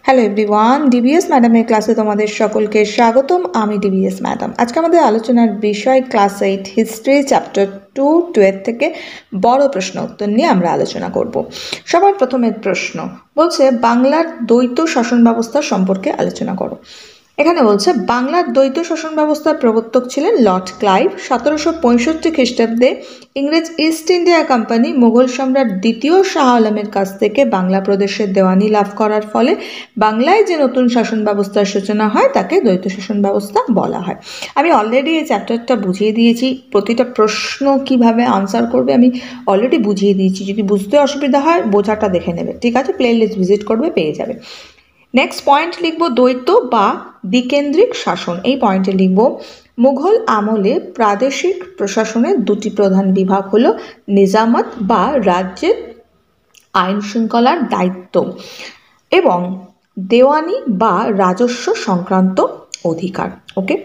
Hello everyone, DBS ম্যাডামের ক্লাসে তোমাদের সকলকে স্বাগতম। আমি ডিবিএস ম্যাডাম। আজকে আমাদের আলোচনার বিষয় ক্লাস 8 হিস্ট্রি চ্যাপ্টার 2 থেকে বড় প্রশ্ন উত্তর নিয়ে আমরা আলোচনা করব। সবার প্রথমের প্রশ্ন বলছে বাংলার দ্বৈত শাসন ব্যবস্থা সম্পর্কে আলোচনা করো। এখানে বলছে বাংলার দ্বৈত শাসন ব্যবস্থার প্রবর্তক ছিলেন লর্ড ক্লাইভ। 1765 খ্রিস্টাব্দে ইংরেজ ইস্ট ইন্ডিয়া কোম্পানি মুঘল সম্রাট দ্বিতীয় শাহ আলমের কাছ থেকে বাংলা প্রদেশের দেওয়ানি লাভ করার ফলে বাংলায় যে নতুন শাসন ব্যবস্থার সূচনা হয় তাকে দ্বৈত শাসন ব্যবস্থা বলা হয়। আমি অলরেডি এই চ্যাপ্টারটা বুঝিয়ে দিয়েছি, প্রতিটা প্রশ্ন কিভাবে আনসার করবে আমি অলরেডি বুঝিয়ে দিয়েছি। যদি বুঝতে অসুবিধা হয় বোঝাটা দেখে নেবে, ঠিক আছে? প্লেলিস্ট ভিজিট করবে, পেয়ে যাবে। নেক্সট পয়েন্ট লিখবো দ্বৈত বা দ্বিকেন্দ্রিক শাসন। এই পয়েন্টে লিখবো মুঘল আমলে প্রাদেশিক প্রশাসনের দুটি প্রধান বিভাগ হলো নিজামত বা রাজ্যের আইন শৃঙ্খলার দায়িত্ব এবং দেওয়ানি বা রাজস্ব সংক্রান্ত অধিকার। ওকে,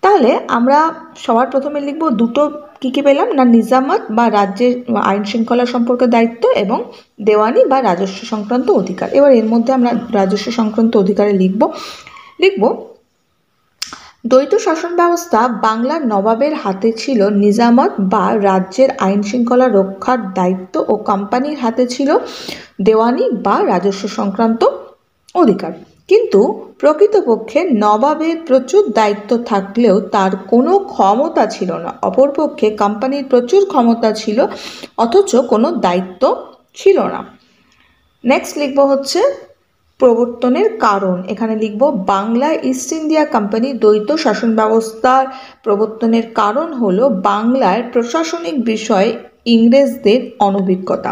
তাহলে আমরা সবার প্রথমে লিখবো দুটো কী কী পেলাম না, নিজামত বা রাজ্যের আইন শৃঙ্খলা সম্পর্কে দায়িত্ব এবং দেওয়ানি বা রাজস্ব সংক্রান্ত অধিকার। এবার এর মধ্যে আমরা রাজস্ব সংক্রান্ত অধিকারে লিখব দ্বৈত শাসন ব্যবস্থা বাংলার নবাবের হাতে ছিল নিজামত বা রাজ্যের আইন শৃঙ্খলা রক্ষার দায়িত্ব ও কোম্পানির হাতে ছিল দেওয়ানি বা রাজস্ব সংক্রান্ত অধিকার। কিন্তু প্রকৃতপক্ষে নবাবের প্রচুর দায়িত্ব থাকলেও তার কোনো ক্ষমতা ছিল না। অপরপক্ষে কোম্পানির প্রচুর ক্ষমতা ছিল অথচ কোনো দায়িত্ব ছিল না। নেক্সট লিখব হচ্ছে প্রবর্তনের কারণ। এখানে লিখব বাংলায় ইস্ট ইন্ডিয়া কোম্পানি দ্বৈত শাসন ব্যবস্থার প্রবর্তনের কারণ হলো বাংলার প্রশাসনিক বিষয়ে ইংরেজদের অনভিজ্ঞতা।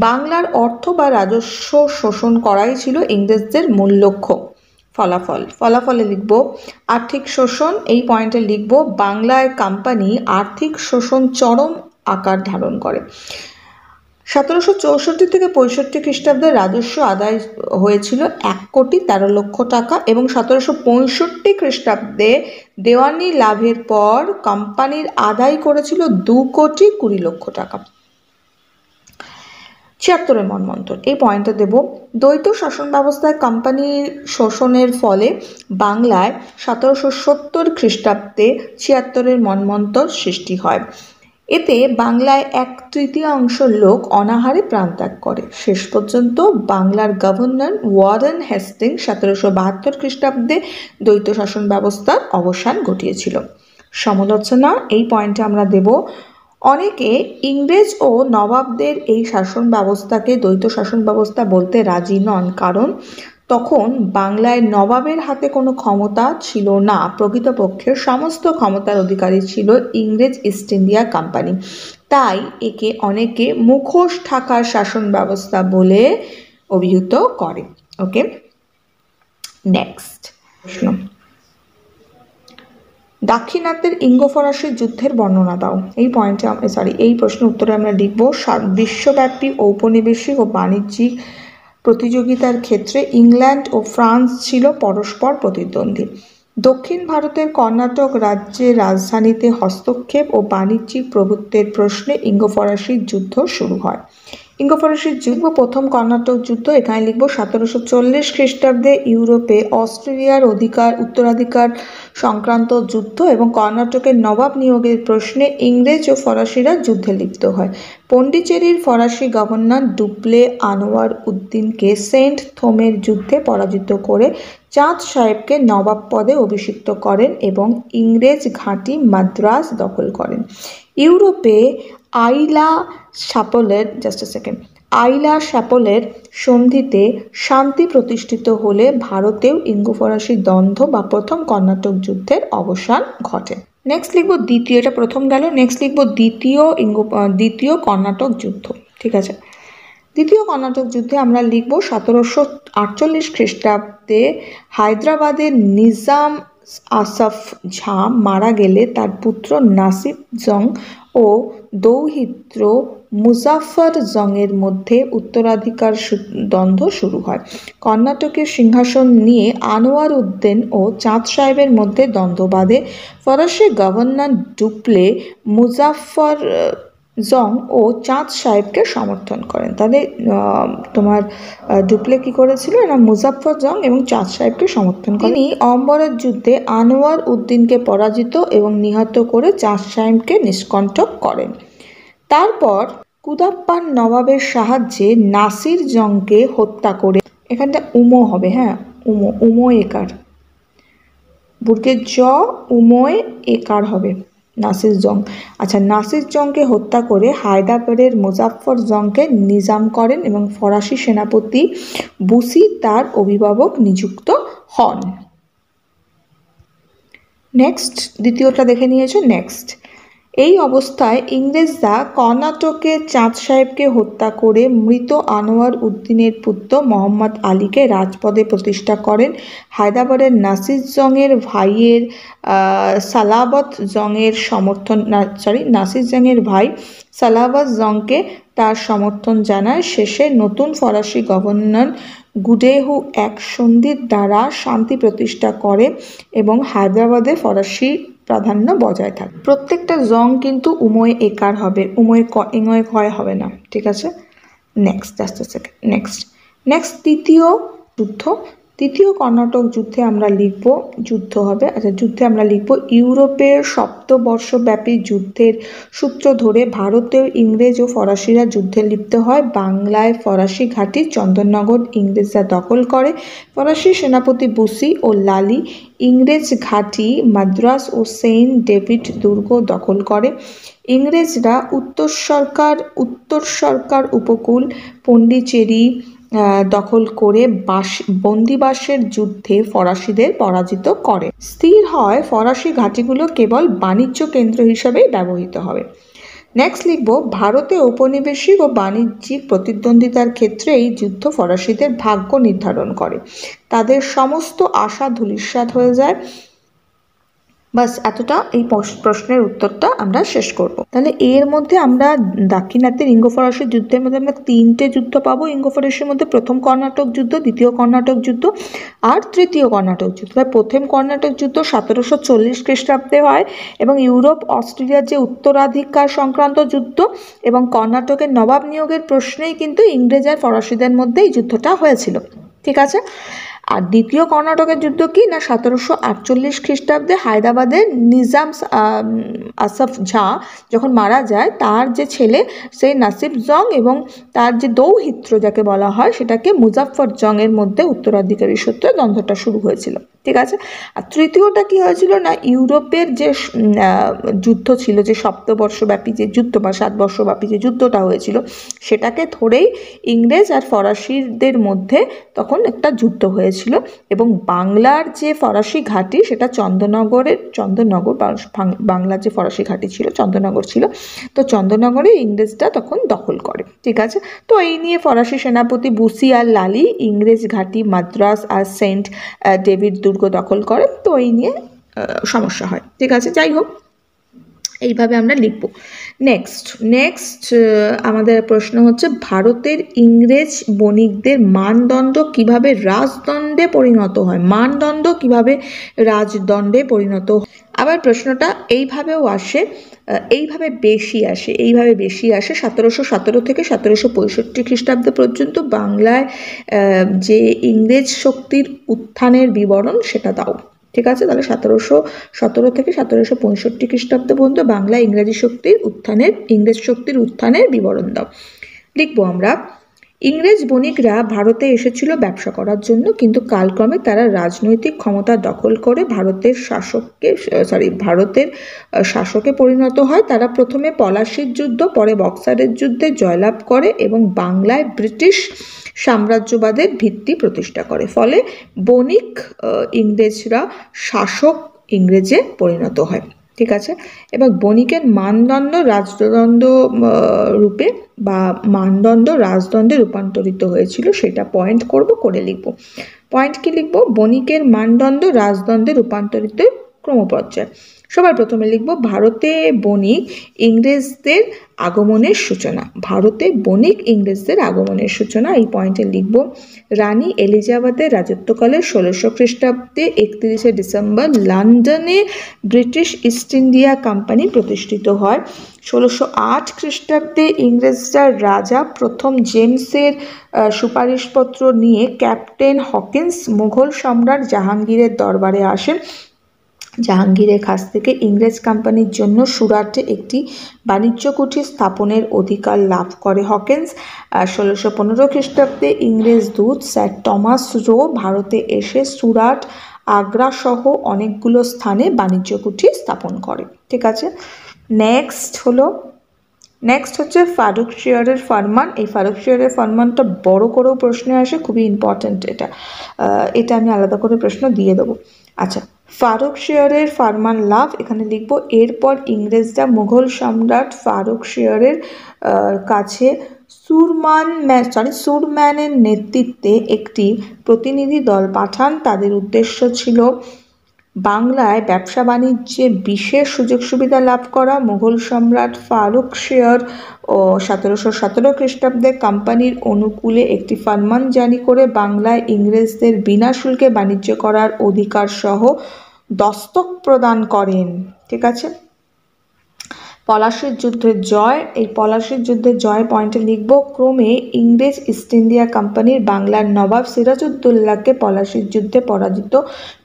বাংলার অর্থ বা রাজস্ব শোষণ করাই ছিল ইংরেজদের মূল লক্ষ্য। ফলাফলে লিখব আর্থিক শোষণ। এই পয়েন্টে লিখব বাংলায় কোম্পানি আর্থিক শোষণ চরম আকার ধারণ করে। 1764 থেকে 65 খ্রিস্টাব্দে রাজস্ব আদায় হয়েছিল 1,13,00,000 টাকা এবং 1765 খ্রিস্টাব্দে দেওয়ানি লাভের পর কোম্পানির আদায় করেছিল 2,20,00,000 টাকা। 76 মন্বন্তর। এই পয়েন্টটা দেব দ্বৈত শাসন ব্যবস্থায় কোম্পানির শোষণের ফলে বাংলায় 1770 খ্রিস্টাব্দে 76 মন্বন্তর সৃষ্টি হয়। এতে বাংলায় 1/3 লোক অনাহারে প্রাণত্যাগ করে। শেষ পর্যন্ত বাংলার গভর্নর ওয়ারেন হেস্টিংস 1772 খ্রিস্টাব্দে দ্বৈত শাসন ব্যবস্থার অবসান ঘটিয়েছিল। সমালোচনা। এই পয়েন্টে আমরা দেব অনেকে ইংরেজ ও নবাবদের এই শাসন ব্যবস্থাকে দ্বৈত শাসন ব্যবস্থা বলতে রাজি নন, কারণ তখন বাংলায় নবাবের হাতে কোনো ক্ষমতা ছিল না। প্রকৃতপক্ষে সমস্ত ক্ষমতার অধিকারী ছিল ইংরেজ ইস্ট ইন্ডিয়া কোম্পানি। তাই একে অনেকে মুখোশ ঢাকার শাসন ব্যবস্থা বলে অভিহিত করে। ওকে, নেক্সট প্রশ্ন, দাক্ষিণাত্যের ইঙ্গ ফরাসি যুদ্ধের বর্ণনা দাও। এই পয়েন্টে এই প্রশ্নের উত্তরে আমরা লিখব বিশ্বব্যাপী ঔপনিবেশিক ও বাণিজ্যিক প্রতিযোগিতার ক্ষেত্রে ইংল্যান্ড ও ফ্রান্স ছিল পরস্পর প্রতিদ্বন্দ্বী। দক্ষিণ ভারতের কর্ণাটক রাজ্যের রাজধানীতে হস্তক্ষেপ ও বাণিজ্যিক প্রভুত্বের প্রশ্নে ইঙ্গ ফরাসি যুদ্ধ শুরু হয়। ইঙ্গ ফরাসি যুদ্ধ প্রথম কর্ণাটক যুদ্ধ। এখানে লিখব 1740 খ্রিস্টাব্দে ইউরোপে অস্ট্রেলিয়ার উত্তরাধিকার সংক্রান্ত যুদ্ধ এবং কর্ণাটকের নবাব নিয়োগের প্রশ্নে ইংরেজ ও ফরাসিরা যুদ্ধে লিপ্ত হয়। পন্ডিচেরির ফরাসি গভর্নর ডুপ্লে আনোয়ার উদ্দিনকে সেন্ট থোমের যুদ্ধে পরাজিত করে চাঁদ সাহেবকে নবাব পদে অভিষিক্ত করেন এবং ইংরেজ ঘাঁটি মাদ্রাজ দখল করেন। ইউরোপে আইলা শ্যাপলের সন্ধিতে শান্তি প্রতিষ্ঠিত হলে ভারতেও ইঙ্গ ফরাসি দ্বন্দ্ব বা প্রথম কর্ণাটক যুদ্ধের অবসান ঘটে। নেক্সট লিখব দ্বিতীয়, এটা প্রথম গেল। নেক্সট লিখব দ্বিতীয় কর্ণাটক যুদ্ধ। ঠিক আছে, দ্বিতীয় কর্ণাটক যুদ্ধে আমরা লিখব 1748 খ্রিস্টাব্দে হায়দ্রাবাদের নিজাম আসফ ঝা মারা গেলে তার পুত্র নাসিব জং ও দৌহিত্র মুজাফফর জংয়ের মধ্যে উত্তরাধিকার দ্বন্দ্ব শুরু হয়। কর্ণাটকের সিংহাসন নিয়ে আনোয়ার উদ্দিন ও চাঁদ সাহেবের মধ্যে দ্বন্দ্ব বাধে। ফরাসি গভর্নর ডুপ্লে মুজাফফর জং ও চাঁদ সাহেবকে সমর্থন করেন। তাহলে তোমার ডুপ্লে কি করেছিল না, মুজাফফর জং এবং চাঁদ সাহেবকে সমর্থন করেন। তিনি অম্বরের যুদ্ধে আনোয়ার উদ্দিনকে পরাজিত এবং নিহত করে চাঁদ সাহেবকে নিষ্কণ্টক করেন। তারপর কুদাপ্পান নবাবের সাহায্যে নাসির জংকে হত্যা করে, এখানটা উমো হবে, হ্যাঁ উমো একার, বুর্গের জ উমোয় একার হবে নাসির জং। আচ্ছা, নাসির জংকে হত্যা করে হায়দারের মুজাফফর জংকে নিজাম করেন এবং ফরাসি সেনাপতি বুসি তার অভিভাবক নিযুক্ত হন। নেক্সট, দ্বিতীয়টা দেখে নিয়েছো। নেক্সট, এই অবস্থায় ইংরেজরা কর্ণাটকে চাঁদ সাহেবকে হত্যা করে মৃত আনোয়ার উদ্দিনের পুত্র মোহাম্মদ আলীকে রাজপদে প্রতিষ্ঠা করেন। হায়দ্রাবাদের নাসির জংয়ের ভাইয়ের সালাবত জংয়ের নাসির জংয়ের ভাই সালাবত জংকে তার সমর্থন জানায়। শেষে নতুন ফরাসি গভর্নর গুডেহু এক সন্ধির দ্বারা শান্তি প্রতিষ্ঠা করে এবং হায়দ্রাবাদে ফরাসি প্রাধান্য বজায় থাকে। প্রত্যেকটা জং কিন্তু উময় একার হবে, উময় ক্ষয় হবে না, ঠিক আছে। নেক্সট, নেক্সট তৃতীয় কর্ণাটক যুদ্ধে আমরা লিখব, যুদ্ধ হবে। আচ্ছা, যুদ্ধে আমরা লিখব ইউরোপের সপ্তবর্ষব্যাপী যুদ্ধের সূত্র ধরে ভারতেও ইংরেজ ও ফরাসিরা যুদ্ধে লিপ্ত হয়। বাংলায় ফরাসি ঘাঁটি চন্দননগর ইংরেজরা দখল করে। ফরাসি সেনাপতি বুসি ও লালি ইংরেজ ঘাঁটি মাদ্রাস ও সেন্ট ডেভিড দুর্গ দখল করে। ইংরেজরা উত্তর সরকার উপকূল পন্ডিচেরি দখল করে বন্দিবাসের যুদ্ধে ফরাসিদের পরাজিত করে। স্থির হয় ফরাসি ঘাঁটিগুলো কেবল বাণিজ্য কেন্দ্র হিসেবেই ব্যবহৃত হবে। নেক্সট লিখব, ভারতে ঔপনিবেশিক ও বাণিজ্যিক প্রতিদ্বন্দ্বিতার ক্ষেত্রে এই যুদ্ধ ফরাসিদের ভাগ্য নির্ধারণ করে। তাদের সমস্ত আশা ধূলিসাৎ হয়ে যায়। বাস এতটা, এই প্রশ্নের উত্তরটা আমরা শেষ করব। তাহলে এর মধ্যে আমরা দাক্ষিণাত্যের ইঙ্গ ফরাসি যুদ্ধের মধ্যে আমরা 3টে যুদ্ধ পাবো। ইঙ্গ ফরাসির মধ্যে প্রথম কর্ণাটক যুদ্ধ, দ্বিতীয় কর্ণাটক যুদ্ধ আর তৃতীয় কর্ণাটক যুদ্ধ। প্রথম কর্ণাটক যুদ্ধ 1740 খ্রিস্টাব্দে হয় এবং ইউরোপ অস্ট্রেলিয়ার যে উত্তরাধিকার সংক্রান্ত যুদ্ধ এবং কর্ণাটকের নবাব নিয়োগের প্রশ্নেই কিন্তু ইংরেজ আর ফরাসিদের মধ্যে এই যুদ্ধটা হয়েছিল, ঠিক আছে। আর দ্বিতীয় কর্ণাটকের যুদ্ধ কি না, 1748 খ্রিস্টাব্দে হায়দ্রাবাদের নিজাম আসফ ঝা যখন মারা যায়, তার যে ছেলে সেই নাসির জং এবং তার যে দৌহিত্র যাকে বলা হয় সেটাকে মুজাফফর জংয়ের মধ্যে উত্তরাধিকারী সূত্রে দ্বন্দ্বটা শুরু হয়েছিল, ঠিক আছে। আর তৃতীয়টা কি হয়েছিল না, ইউরোপের যে যুদ্ধ ছিল, যে সপ্তবর্ষব্যাপী যে যুদ্ধ বা 7 বর্ষব্যাপী যে যুদ্ধটা হয়েছিল, সেটাকে ধরেই ইংরেজ আর ফরাসিদের মধ্যে তখন একটা যুদ্ধ হয়েছিল এবং বাংলার যে ফরাসি ঘাঁটি সেটা চন্দননগর বাংলার যে ফরাসি ঘাঁটি ছিল চন্দননগর ছিল, তো চন্দননগরে ইংরেজরা তখন দখল করে, ঠিক আছে। তো এই নিয়ে ফরাসি সেনাপতি বুসি আর লালি ইংরেজ ঘাঁটি মাদ্রাস আর সেন্ট ডেভিড দুর্গ দখল করে, তো এই নিয়ে সমস্যা হয়, ঠিক আছে। যাই হোক, এইভাবে আমরা লিখব। নেক্সট আমাদের প্রশ্ন হচ্ছে, ভারতের ইংরেজ বণিকদের মানদণ্ড কিভাবে রাজদণ্ডে পরিণত হয়? মানদণ্ড কিভাবে রাজদণ্ডে পরিণত হয়? আবার প্রশ্নটা এইভাবেও আসে, এইভাবে বেশি আসে 1717 থেকে 1765 খ্রিস্টাব্দ পর্যন্ত বাংলায় যে ইংরেজ শক্তির উত্থানের বিবরণ সেটা দাও, ঠিক আছে। তাহলে 1717 থেকে 1765 খ্রিস্টাব্দ পর্যন্ত বাংলা ইংরেজ শক্তির উত্থানের বিবরণ দাও। লিখবো আমরা, ইংরেজ বণিকরা ভারতে এসেছিল ব্যবসা করার জন্য, কিন্তু কালক্রমে তারা রাজনৈতিক ক্ষমতা দখল করে ভারতের শাসকে পরিণত হয়। তারা প্রথমে পলাশির যুদ্ধ, পরে বক্সারের যুদ্ধে জয়লাভ করে এবং বাংলায় ব্রিটিশ সাম্রাজ্যবাদের ভিত্তি প্রতিষ্ঠা করে। ফলে বণিক ইংরেজরা শাসক ইংরেজে পরিণত হয়, ঠিক আছে। এবার বণিকের মানদণ্ড রাজদণ্ড রূপে বা মানদণ্ড রাজদণ্ডে রূপান্তরিত হয়েছিল, সেটা পয়েন্ট করব, করে লিখব। পয়েন্ট কি লিখব? বণিকের মানদণ্ড রাজদণ্ডে রূপান্তরিত ক্রমপর্যায়। সবার প্রথমে লিখব ভারতে বণিক ইংরেজদের আগমনের সূচনা। ভারতে বণিক ইংরেজদের আগমনের সূচনা, এই পয়েন্টে লিখব। রানী এলিজাবেথের রাজত্বকালে 1600 খ্রিস্টাব্দে 31শে ডিসেম্বর লন্ডনে ব্রিটিশ ইস্ট ইন্ডিয়া কোম্পানি প্রতিষ্ঠিত হয়। 1608 খ্রিস্টাব্দে ইংরেজরা রাজা প্রথম জেমসের সুপারিশপত্র নিয়ে ক্যাপ্টেন হকিন্স মুঘল সম্রাট জাহাঙ্গীরের দরবারে আসেন। জাহাঙ্গীরের কাছ থেকে ইংরেজ কোম্পানির জন্য সুরাটে একটি বাণিজ্য কুঠি স্থাপনের অধিকার লাভ করে হকিন্স। 1615 খ্রিস্টাব্দে ইংরেজ দূত স্যার টমাস রো ভারতে এসে সুরাট, আগ্রা সহ অনেকগুলো স্থানে বাণিজ্য কুঠি স্থাপন করে। ঠিক আছে, নেক্সট হচ্ছে ফারুকশিয়রের ফরমান। এই ফারুকশিয়রের ফরমানটা বড় করেও প্রশ্নে আসে, খুবই ইম্পর্ট্যান্ট এটা আমি আলাদা করে প্রশ্ন দিয়ে দেবো। আচ্ছা, ফারুকশিয়রের ফরমান লাভ, এখানে লিখব এরপর ইংরেজরা মুঘল সম্রাট ফারুকশিয়রের কাছে সুরম্যানের নেতৃত্বে একটি প্রতিনিধি দল পাঠান। তাদের উদ্দেশ্য ছিল বাংলায় ব্যবসা বাণিজ্যে বিশেষ সুযোগ সুবিধা লাভ করা। মুঘল সম্রাট ফারুকশিয়র 1717 খ্রিস্টাব্দে কোম্পানির অনুকূলে একটি ফরমান জারি করে বাংলায় ইংরেজদের বিনা শুল্কে বাণিজ্য করার অধিকার সহ দস্তক প্রদান করেন। ঠিক আছে, পলাশীর যুদ্ধের জয়। এই পলাশীর যুদ্ধের জয় পয়েন্টে লিখব ক্রমে ইংরেজ ইস্ট ইন্ডিয়া কোম্পানির বাংলার নবাব সিরাজউদ্দৌলাকে পলাশীর যুদ্ধে পরাজিত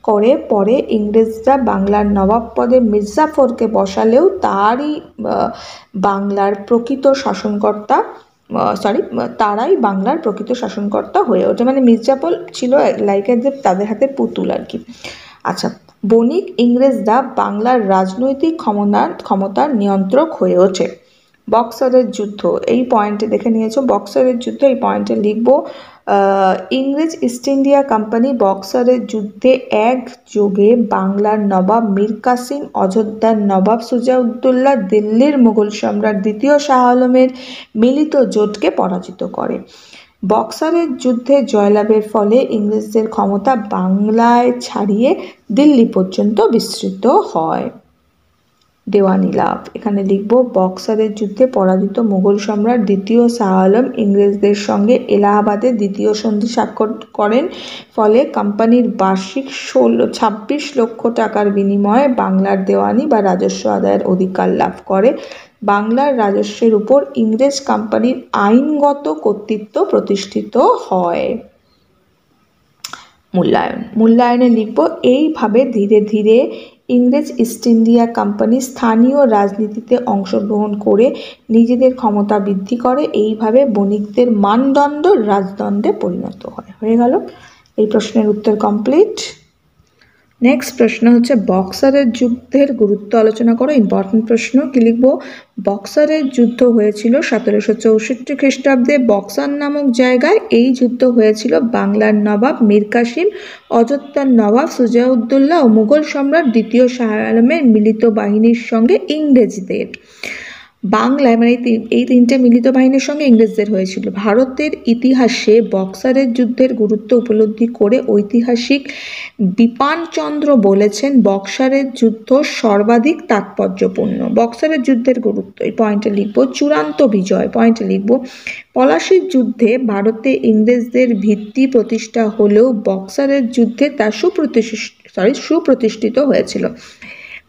করে। পরে ইংরেজরা বাংলার নবাব পদে মির্জাফরকে বসালেও তারাই বাংলার প্রকৃত শাসনকর্তা হয়ে ওঠে। মানে মির্জাফর ছিল লাইক তাদের হাতে পুতুল আর কি। আচ্ছা, বণিক ইংরেজরা বাংলার রাজনৈতিক ক্ষমতার নিয়ন্ত্রক হয়ে ওঠে। বক্সারের যুদ্ধ, এই পয়েন্টে দেখে নিয়েছো। বক্সারের যুদ্ধ, এই পয়েন্টে লিখব ইংরেজ ইস্ট ইন্ডিয়া কোম্পানি বক্সারের যুদ্ধে একযোগে বাংলার নবাব মীর কাসিম, অযোধ্যার নবাব সুজাউদ্দৌলা, দিল্লির মুঘল সম্রাট দ্বিতীয় শাহ আলমের মিলিত জোটকে পরাজিত করে। বক্সারের যুদ্ধে জয়লাভের ফলে ইংরেজদের ক্ষমতা বাংলায় ছাড়িয়ে দিল্লি পর্যন্ত বিস্তৃত হয়। দেওয়ানি লাভ, এখানে লিখব বক্সারের যুদ্ধে পরাজিত মুঘল সম্রাট দ্বিতীয় শাহ আলম ইংরেজদের সঙ্গে এলাহাবাদে দ্বিতীয় সন্ধি স্বাক্ষর করেন। ফলে কোম্পানির বার্ষিক 26 লক্ষ টাকার বিনিময়ে বাংলার দেওয়ানি বা রাজস্ব আদায়ের অধিকার লাভ করে। বাংলার রাজস্বের উপর ইংরেজ কোম্পানির আইনগত কর্তৃত্ব প্রতিষ্ঠিত হয়। মূল্যায়নে লিখব এইভাবে ধীরে ধীরে ইংরেজ ইস্ট ইন্ডিয়া কোম্পানি স্থানীয় রাজনীতিতে অংশগ্রহণ করে নিজেদের ক্ষমতা বৃদ্ধি করে। এইভাবে বণিকদের মানদণ্ড রাজদণ্ডে পরিণত হয়। হয়ে গেল, এই প্রশ্নের উত্তর কমপ্লিট। নেক্সট প্রশ্ন হচ্ছে বক্সারের যুদ্ধের গুরুত্ব আলোচনা করো। ইম্পর্টেন্ট প্রশ্ন, কি লিখব? বক্সারের যুদ্ধ হয়েছিল 1764 খ্রিস্টাব্দে বক্সার নামক জায়গায়। এই যুদ্ধ হয়েছিল বাংলার নবাব মীর কাসিম, অযোধ্যার নবাব সুজাউদ্দৌলা ও মুঘল সম্রাট দ্বিতীয় শাহ আলমের মিলিত বাহিনীর সঙ্গে ইংরেজদের। বাংলায় মানে এই তিনটে মিলিত বাহিনীর সঙ্গে ইংরেজদের হয়েছিল। ভারতের ইতিহাসে বক্সারের যুদ্ধের গুরুত্ব উপলব্ধি করে ঐতিহাসিক বিপানচন্দ্র বলেছেন বক্সারের যুদ্ধ সর্বাধিক তাৎপর্যপূর্ণ। বক্সারের যুদ্ধের গুরুত্ব, এই পয়েন্টে লিখব চূড়ান্ত বিজয়। পয়েন্টে লিখব পলাশীর যুদ্ধে ভারতে ইংরেজদের ভিত্তি প্রতিষ্ঠা হলেও বক্সারের যুদ্ধে তা সুপ্রতিষ্ঠিত হয়েছিল।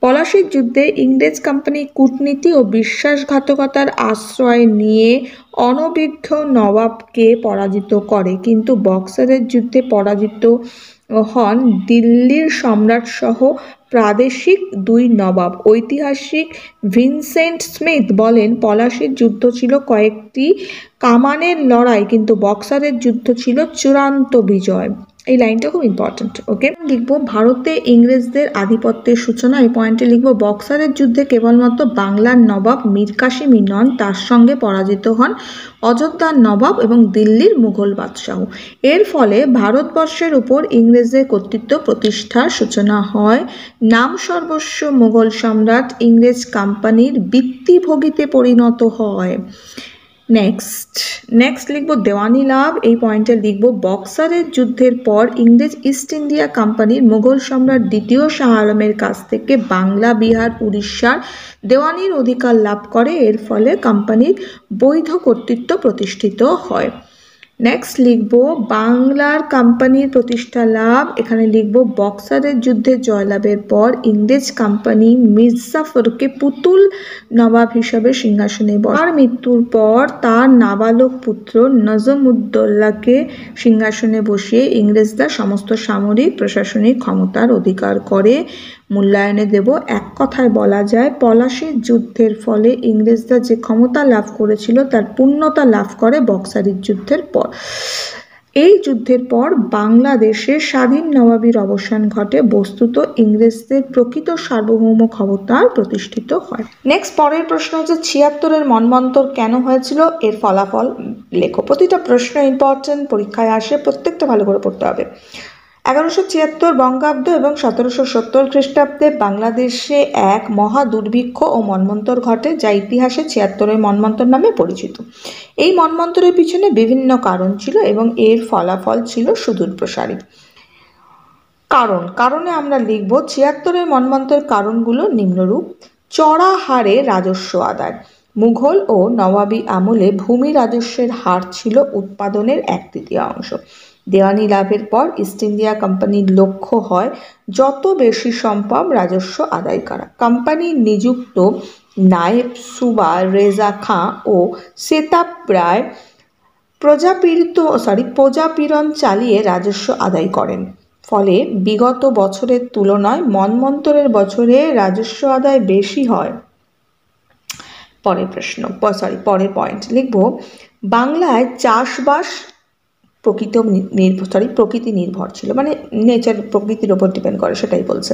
পলাশীর যুদ্ধে ইংরেজ কোম্পানি কূটনীতি ও বিশ্বাসঘাতকতার আশ্রয় নিয়ে অনভিজ্ঞ নবাবকে পরাজিত করে, কিন্তু বক্সারের যুদ্ধে পরাজিত হন দিল্লির সম্রাট সহ প্রাদেশিক দুই নবাব। ঐতিহাসিক ভিনসেন্ট স্মিথ বলেন পলাশীর যুদ্ধ ছিল কয়েকটি কামানের লড়াই, কিন্তু বক্সারের যুদ্ধ ছিল চূড়ান্ত বিজয়। এই লাইনটা খুব ইম্পর্টেন্ট। ওকে, লিখব ভারতে ইংরেজদের আধিপত্যের সূচনা। এই পয়েন্টে লিখব বক্সারের যুদ্ধে কেবলমাত্র বাংলার নবাব মীর কাসিমই নন, তার সঙ্গে পরাজিত হন অযোধ্যার নবাব এবং দিল্লির মুঘল বাদশাহ। এর ফলে ভারতবর্ষের উপর ইংরেজদের কর্তৃত্ব প্রতিষ্ঠার সূচনা হয়। নাম সর্বস্ব মুঘল সম্রাট ইংরেজ কোম্পানির বৃত্তিভোগীতে পরিণত হয়। নেক্সট লিখব দেওয়ানি লাভ। এই পয়েন্টে লিখব বক্সারের যুদ্ধের পর ইংরেজ ইস্ট ইন্ডিয়া কোম্পানির মুঘল সম্রাট দ্বিতীয় শাহ আলমের কাছ থেকে বাংলা, বিহার, উড়িষ্যার দেওয়ানির অধিকার লাভ করে। এর ফলে কোম্পানির বৈধ কর্তৃত্ব প্রতিষ্ঠিত হয়। নেক্সট লিখব বাংলার কোম্পানির প্রতিষ্ঠা লাভ। এখানে লিখব বক্সারের যুদ্ধে জয়লাভের পর ইংরেজ কোম্পানি মির্জাফরকে পুতুল নবাব হিসাবে সিংহাসনে বসায়। তার মৃত্যুর পর তার নাবালক পুত্র নজমউদ্দৌলাকে সিংহাসনে বসিয়ে ইংরেজরা সমস্ত সামরিক প্রশাসনিক ক্ষমতার অধিকার করে। মূল্যায়নে দেব এক কথায় বলা যায় পলাশীর যুদ্ধের ফলে ইংরেজরা যে ক্ষমতা লাভ করেছিল তার পূর্ণতা লাভ করে বক্সারের যুদ্ধের পর। এই যুদ্ধের পর বাংলাদেশে স্বাধীন নবাবীর অবসান ঘটে। বস্তুত ইংরেজদের প্রকৃত সার্বভৌম ক্ষমতার প্রতিষ্ঠিত হয়। নেক্সট পরের প্রশ্ন হচ্ছে ৭৬-এর মন্বন্তর কেন হয়েছিল, এর ফলাফল লেখো। প্রতিটা প্রশ্ন ইম্পর্টেন্ট, পরীক্ষায় আসে, প্রত্যেকটা ভালো করে পড়তে হবে। ১১৭৬ বঙ্গাব্দ এবং ১৭৭০ খ্রিস্টাব্দে বাংলাদেশে এক মহা দুর্ভিক্ষ ও মন্বন্তর ঘটে, যা ইতিহাসে ৭৬-এর মন্বন্তর নামে পরিচিত। এই মন্বন্তরের পিছনে বিভিন্ন কারণ ছিল এবং এর ফলাফল ছিল সুদূরপ্রসারী। কারণে আমরা লিখব ৭৬-এর মন্বন্তর কারণগুলো নিম্নরূপ। চড়া হারে রাজস্ব আদায়। মুঘল ও নবাবী আমলে ভূমি রাজস্বের হার ছিল উৎপাদনের ১/৩ দেওয়ানি লাভের পর ইস্ট ইন্ডিয়া কোম্পানির লক্ষ্য হয় যত বেশি সম্ভব রাজস্ব আদায় করা। কোম্পানির নিযুক্ত নায়েব সুবা রেজা খাঁ ও সেতাব রায় প্রজাপীড়ন চালিয়ে রাজস্ব আদায় করেন। ফলে বিগত বছরের তুলনায় মন্বন্তরের বছরে রাজস্ব আদায় বেশি হয়। পরের পয়েন্ট লিখব বাংলায় চাষবাস প্রকৃতি নির্ভর ছিল, মানে নেচার, প্রকৃতির ওপর ডিপেন্ড করে, সেটাই বলছে।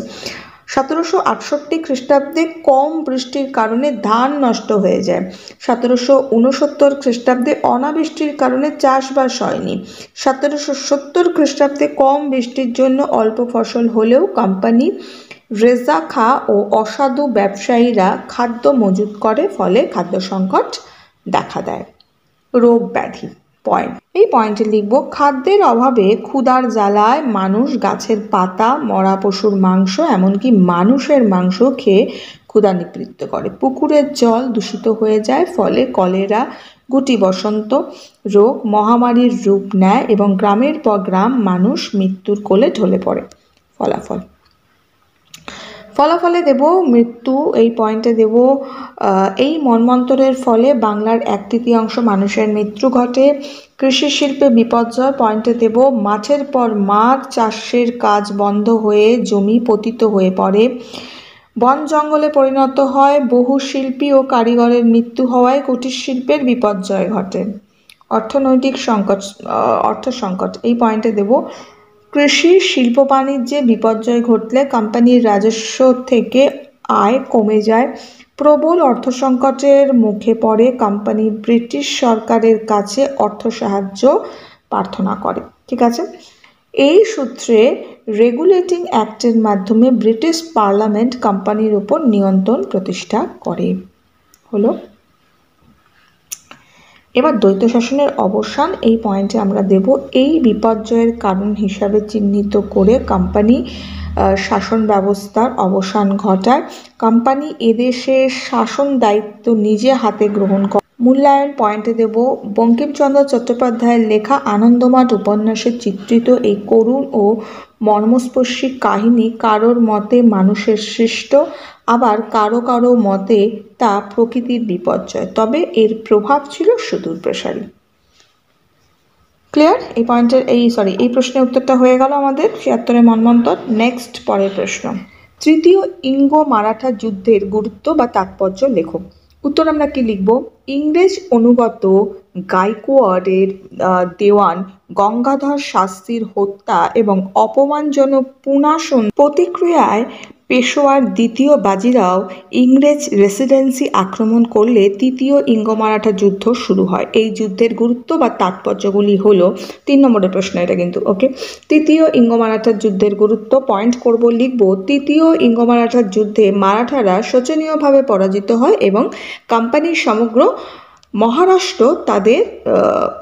১৭৬৮ খ্রিস্টাব্দে কম বৃষ্টির কারণে ধান নষ্ট হয়ে যায়। ১৭৬৯ খ্রিস্টাব্দে অনাবৃষ্টির কারণে চাষবাস হয়নি। ১৭৭০ খ্রিস্টাব্দে কম বৃষ্টির জন্য অল্প ফসল হলেও কোম্পানি রেজা খাঁ ও অসাধু ব্যবসায়ীরা খাদ্য মজুত করে, ফলে খাদ্য সংকট দেখা দেয়। রোগ ব্যাধি এই পয়েন্টে লিখব খাদ্যের অভাবে ক্ষুধার জ্বালায় মানুষ গাছের পাতা, মরা পশুর মাংস, এমনকি মানুষের মাংস খেয়ে ক্ষুধা নিবৃত্ত করে। পুকুরের জল দূষিত হয়ে যায়, ফলে কলেরা, গুটি বসন্ত রোগ মহামারীর রূপ নেয় এবং গ্রামের পর গ্রাম মানুষ মৃত্যুর কোলে ঢলে পড়ে। ফলাফলে দেব মৃত্যু। এই পয়েন্টে দেব এই মন্বন্তরের ফলে বাংলার ১/৩ মানুষের মৃত্যু ঘটে। কৃষি শিল্পে বিপর্যয়। পয়েন্টে দেব মাঠের পর মাঠ, চাষের কাজ বন্ধ হয়ে জমি পতিত হয়ে পড়ে, বন জঙ্গলে পরিণত হয়, বহু শিল্পী ও কারিগরের মৃত্যু হওয়ায় কুটির শিল্পের বিপর্যয় ঘটে। অর্থ সংকট। এই পয়েন্টে দেব কৃষি শিল্প বাণিজ্যে বিপর্যয় ঘটলে কোম্পানির রাজস্ব থেকে আয় কমে যায়। প্রবল অর্থ সংকটের মুখে পড়ে কোম্পানি ব্রিটিশ সরকারের কাছে অর্থ সাহায্য প্রার্থনা করে। ঠিক আছে, এই সূত্রে রেগুলেটিং অ্যাক্টের মাধ্যমে ব্রিটিশ পার্লামেন্ট কোম্পানির উপর নিয়ন্ত্রণ প্রতিষ্ঠা করে। হলো। এবার দ্বৈত শাসনের অবসান। এই পয়েন্টে আমরা দেব এই বিপর্যয়ের কারণ হিসাবে চিহ্নিত করে কোম্পানি শাসন ব্যবস্থার অবসান ঘটায়। কোম্পানি এদেশের শাসন দায়িত্ব নিজে হাতে গ্রহণ করে। মূল্যায়ন পয়েন্টে দেব বঙ্কিমচন্দ্র চট্টোপাধ্যায়ের লেখা আনন্দমাঠ উপন্যাসে চিত্রিত এই করুণ ও মর্মস্পর্শী কাহিনী কারোর মতে মানুষের সৃষ্ট, আবার কারো কারো মতে তা প্রকৃতির বিপর্যয়, তবে এর প্রভাব ছিল সুদূরপ্রসারী। ক্লিয়ার? এই প্রশ্নের উত্তরটা হয়ে গেল আমাদের ৭৬-এর মন্বন্তর। নেক্সট পরের প্রশ্ন, তৃতীয় ইঙ্গ মারাঠা যুদ্ধের গুরুত্ব বা তাৎপর্য লেখো। উত্তর আমরা কি লিখব? ইংরেজ অনুগত গাইকোয়াড়ের দেওয়ান গঙ্গাধর শাস্ত্রীর হত্যা এবং অপমানজনক পুনাসন প্রতিক্রিয়ায় পেশোয়ার দ্বিতীয় বাজিরাও ইংরেজ রেসিডেন্সি আক্রমণ করলে তৃতীয় ইঙ্গ মারাঠা যুদ্ধ শুরু হয়। এই যুদ্ধের গুরুত্ব বা তাৎপর্যগুলি হলো, ৩ নম্বরের প্রশ্ন এটা কিন্তু। ওকে, তৃতীয় ইঙ্গ মারাঠা যুদ্ধের গুরুত্ব পয়েন্ট করব, লিখব তৃতীয় ইঙ্গ মারাঠা যুদ্ধে মারাঠারা শোচনীয়ভাবে পরাজিত হয় এবং কোম্পানির সমগ্র মহারাষ্ট্র তাদের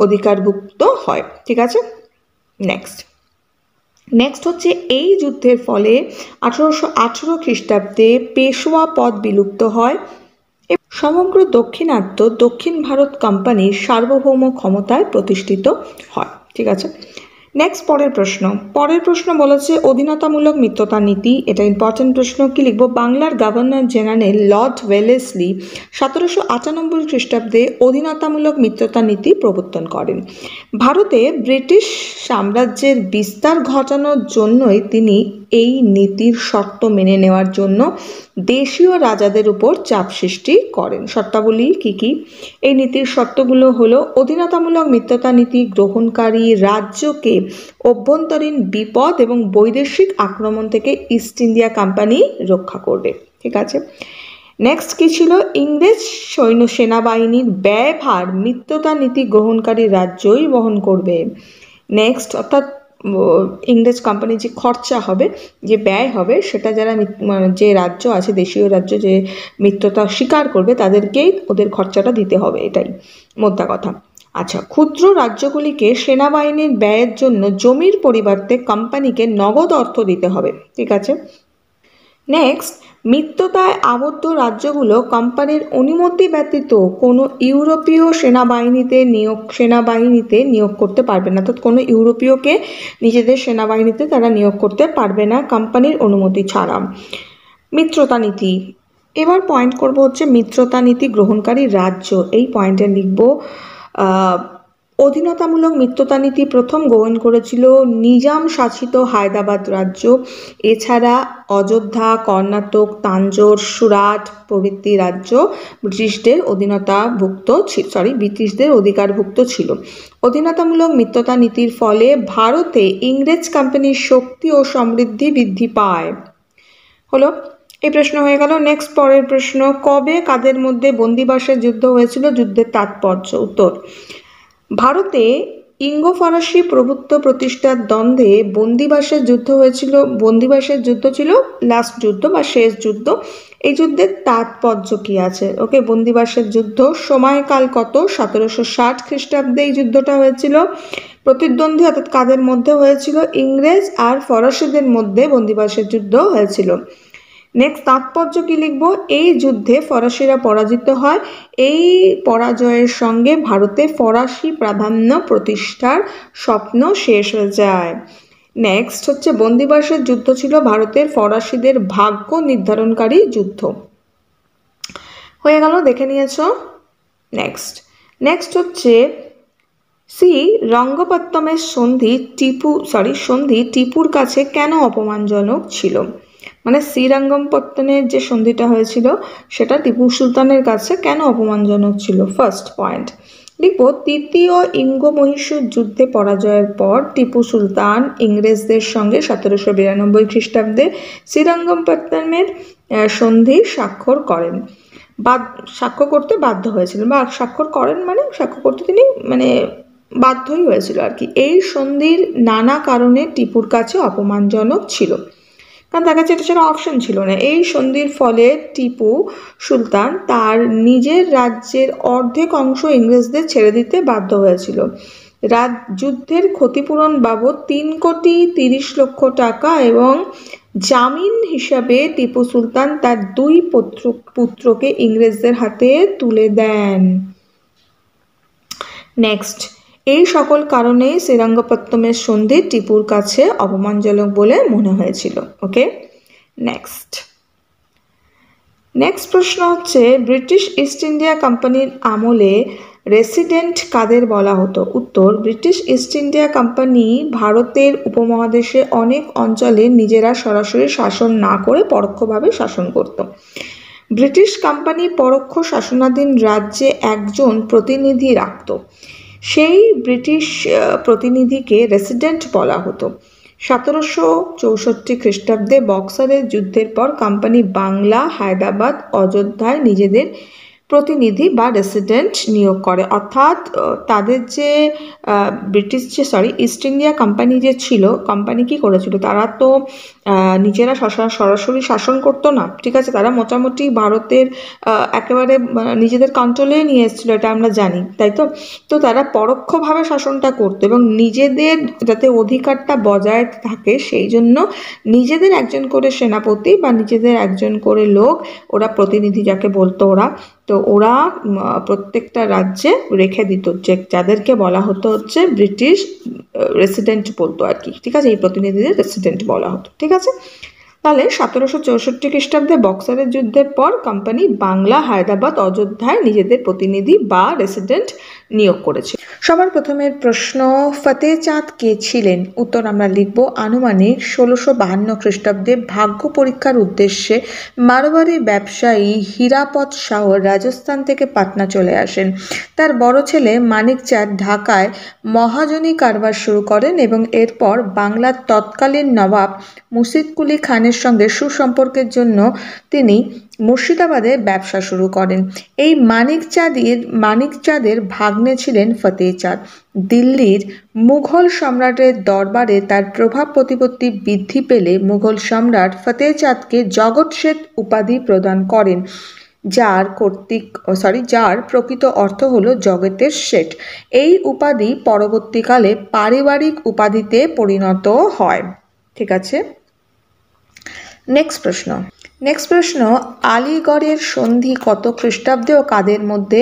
অধিকারভুক্ত হয়। ঠিক আছে, নেক্সট হচ্ছে এই যুদ্ধের ফলে 1818 খ্রিস্টাব্দে পেশোয়া পদ বিলুপ্ত হয়। সমগ্র দাক্ষিণাত্য দক্ষিণ ভারত কোম্পানির সার্বভৌম ক্ষমতায় প্রতিষ্ঠিত হয়। ঠিক আছে, নেক্সট পরের প্রশ্ন বলেছে অধীনতামূলক মিত্রতা নীতি। এটা ইম্পর্টেন্ট প্রশ্ন। কি লিখবো? বাংলার গভর্নর জেনারেল লর্ড ওয়েলেসলি 1798 খ্রিস্টাব্দে অধীনতামূলক মিত্রতা নীতি প্রবর্তন করেন। ভারতে ব্রিটিশ সাম্রাজ্যের বিস্তার ঘটানোর জন্যই তিনি এই নীতির শর্ত মেনে নেওয়ার জন্য দেশীয় রাজাদের উপর চাপ সৃষ্টি করেন। শর্তাবলী কি কি? এই নীতির শর্তগুলো হলো অধীনতামূলক মিত্রতা নীতি গ্রহণকারী রাজ্যকে অভ্যন্তরীণ বিপদ এবং বৈদেশিক আক্রমণ থেকে ইস্ট ইন্ডিয়া কোম্পানি রক্ষা করবে। ঠিক আছে, নেক্সট কি ছিল? ইংরেজ সেনাবাহিনীর ব্যয়ভার মিত্রতা নীতি গ্রহণকারী রাজ্যই বহন করবে। নেক্সট, অর্থাৎ ইংরেজ কোম্পানির যে খরচা হবে, যে ব্যয় হবে, সেটা যারা যে রাজ্য আছে, দেশীয় রাজ্য যে মিত্রতা স্বীকার করবে তাদেরকেই ওদের খরচাটা দিতে হবে, এটাই মোদ্দা কথা। আচ্ছা, ক্ষুদ্র রাজ্যগুলিকে সেনাবাহিনীর ব্যয়ের জন্য জমির পরিবর্তে কোম্পানিকে নগদ অর্থ দিতে হবে। ঠিক আছে, নেক্সট, মিত্রতায় আবদ্ধ রাজ্যগুলো কোম্পানির অনুমতি ব্যতীত কোনো ইউরোপীয় সেনাবাহিনীতে নিয়োগ করতে পারবে না। অর্থাৎ কোনো ইউরোপীয়কে নিজেদের সেনাবাহিনীতে তারা নিয়োগ করতে পারবে না কোম্পানির অনুমতি ছাড়া। মিত্রতা নীতি, এবার পয়েন্ট করব হচ্ছে মিত্রতা নীতি গ্রহণকারী রাজ্য। এই পয়েন্টে লিখব অধীনতামূলক মিত্রতা নীতি প্রথম গ্রহণ করেছিল নিজাম শাসিত হায়দ্রাবাদ রাজ্য। এছাড়া অযোধ্যা, কর্ণাটক, তাঞ্জোর, সুরাট প্রভৃতি রাজ্য ব্রিটিশদের অধিকারভুক্ত ছিল। অধীনতামূলক মিত্রতা নীতির ফলে ভারতে ইংরেজ কোম্পানির শক্তি ও সমৃদ্ধি বৃদ্ধি পায়। হলো, এই প্রশ্ন হয়ে গেল। নেক্সট পরের প্রশ্ন, কবে কাদের মধ্যে বন্দিবাসের যুদ্ধ হয়েছিল? যুদ্ধের তাৎপর্য। উত্তর, ভারতে ইঙ্গ ফরাসি প্রভুত্ব প্রতিষ্ঠার দ্বন্দ্বে বন্দিবাসের যুদ্ধ হয়েছিল। বন্দিবাসের যুদ্ধ ছিল লাস্ট যুদ্ধ বা শেষ যুদ্ধ। এই যুদ্ধের তাৎপর্য কি আছে? ওকে, বন্দিবাসের যুদ্ধ সময়কাল কত? 1760 খ্রিস্টাব্দে এই যুদ্ধটা হয়েছিল। প্রতিদ্বন্দ্বী অর্থাৎ কাদের মধ্যে হয়েছিল? ইংরেজ আর ফরাসিদের মধ্যে বন্দিবাসের যুদ্ধ হয়েছিল। নেক্সট, তাৎপর্য কি লিখব? এই যুদ্ধে ফরাসিরা পরাজিত হয়। এই পরাজয়ের সঙ্গে ভারতে ফরাসি প্রাধান্য প্রতিষ্ঠার স্বপ্ন শেষ হয়ে যায়। নেক্সট হচ্ছে বন্দিবাসের যুদ্ধ ছিল ভারতের ফরাসিদের ভাগ্য নির্ধারণকারী যুদ্ধ। হয়ে গেল, দেখে নিয়েছো। নেক্সট হচ্ছে রঙ্গপত্তমের সন্ধি টিপুর কাছে কেন অপমানজনক ছিল? মানে শ্রীরঙ্গপত্তনের যে সন্ধিটা হয়েছিল সেটা টিপু সুলতানের কাছে কেন অপমানজনক ছিল? ফার্স্ট পয়েন্ট লিখব, তৃতীয় ইঙ্গ মহীশূর যুদ্ধে পরাজয়ের পর টিপু সুলতান ইংরেজদের সঙ্গে 1792 খ্রিস্টাব্দে শ্রীরঙ্গপত্তনের সন্ধি স্বাক্ষর করতে বাধ্য হয়েছিলেন, বা স্বাক্ষর করেন মানে স্বাক্ষর করতে তিনি বাধ্যই হয়েছিল আর কি। এই সন্ধির নানা কারণে টিপুর কাছে অপমানজনক ছিল, কারণ তার কাছে এটা ছাড়া অপশন ছিল না। এই সন্ধির ফলে টিপু সুলতান তার নিজের রাজ্যের অর্ধেক অংশ ইংরেজদের ছেড়ে দিতে বাধ্য হয়েছিল। যুদ্ধের ক্ষতিপূরণ বাবদ 3,30,00,000 টাকা এবং জামিন হিসাবে টিপু সুলতান তার 2 পুত্রকে ইংরেজদের হাতে তুলে দেন। নেক্সট, এই সকল কারণে শ্রীরঙ্গপত্তমের সন্ধি টিপুর কাছে অপমানজনক বলে মনে হয়েছিল। ওকে, নেক্সট প্রশ্ন হচ্ছে ব্রিটিশ ইস্ট ইন্ডিয়া কোম্পানির আমলে রেসিডেন্ট কাদের বলা হতো? উত্তর, ব্রিটিশ ইস্ট ইন্ডিয়া কোম্পানি ভারতের উপমহাদেশে অনেক অঞ্চলে নিজেরা সরাসরি শাসন না করে পরোক্ষভাবে শাসন করত। ব্রিটিশ কোম্পানি পরোক্ষ শাসনাধীন রাজ্যে একজন প্রতিনিধি রাখত। সেই ব্রিটিশ প্রতিনিধিকে রেসিডেন্ট বলা হতো। 1764 খ্রিস্টাব্দে বক্সারের যুদ্ধের পর কোম্পানি বাংলা, হায়দ্রাবাদ, অযোধ্যায় নিজেদের প্রতিনিধি বা রেসিডেন্ট নিয়োগ করে। অর্থাৎ তাদের যে ব্রিটিশ যে ইস্ট ইন্ডিয়া কোম্পানি যে ছিল, কোম্পানি কি করেছিল, তারা তো নিজেরা সরাসরি শাসন করতো না, ঠিক আছে, তারা মোটামুটি ভারতের একেবারে নিজেদের কন্ট্রোলে নিয়ে এসেছিল, এটা আমরা জানি, তাই তো। তো তারা পরোক্ষভাবে শাসনটা করতো এবং নিজেদের যাতে অধিকারটা বজায় থাকে সেই জন্য নিজেদের একজন করে সেনাপতি বা নিজেদের একজন করে লোক, ওরা প্রতিনিধি যাকে বলতো ওরা, তো ওরা প্রত্যেকটা রাজ্যে রেখে দিত, যে যাদেরকে বলা হতো হচ্ছে ব্রিটিশ রেসিডেন্ট বলতো আর কি, ঠিক আছে, এই প্রতিনিধিদের রেসিডেন্ট বলা হতো, ঠিক আছে। তাহলে 1764 খ্রিস্টাব্দে বক্সারের যুদ্ধের পর কোম্পানি বাংলা, হায়দ্রাবাদ, অযোধ্যায় নিজেদের প্রতিনিধি বা রেসিডেন্ট নিয়োগ করেছে। সবার প্রথমের প্রশ্ন, ফতেহ চাঁদ কে ছিলেন? উত্তর আমরা লিখব আনুমানিক 1652 খ্রিস্টাব্দে ভাগ্য পরীক্ষার উদ্দেশ্যে মারোয়ারি ব্যবসায়ী হীরাপদ শাহ রাজস্থান থেকে পাটনা চলে আসেন। তার বড় ছেলে মানিক চাঁদ ঢাকায় মহাজনী কারবার শুরু করেন এবং এরপর বাংলার তৎকালীন নবাব মুর্শিদ কুলি খানের সঙ্গে সুসম্পর্কের জন্য তিনি মুর্শিদাবাদে ব্যবসা শুরু করেন। এই মানিক চাঁদের ভাগ্নে ছিলেন ফতেহ চাঁদ। দিল্লির মুঘল সম্রাটের দরবারে তার প্রভাব প্রতিপত্তি বৃদ্ধি পেলে মুঘল সম্রাট ফতেহ চাঁদকে জগৎ শেঠ উপাধি প্রদান করেন, যার প্রকৃত অর্থ হলো জগতের শেঠ। এই উপাধি পরবর্তীকালে পারিবারিক উপাধিতে পরিণত হয়, ঠিক আছে। নেক্সট প্রশ্ন, আলিগড়ের সন্ধি কত খ্রিস্টাব্দে ও কাদের মধ্যে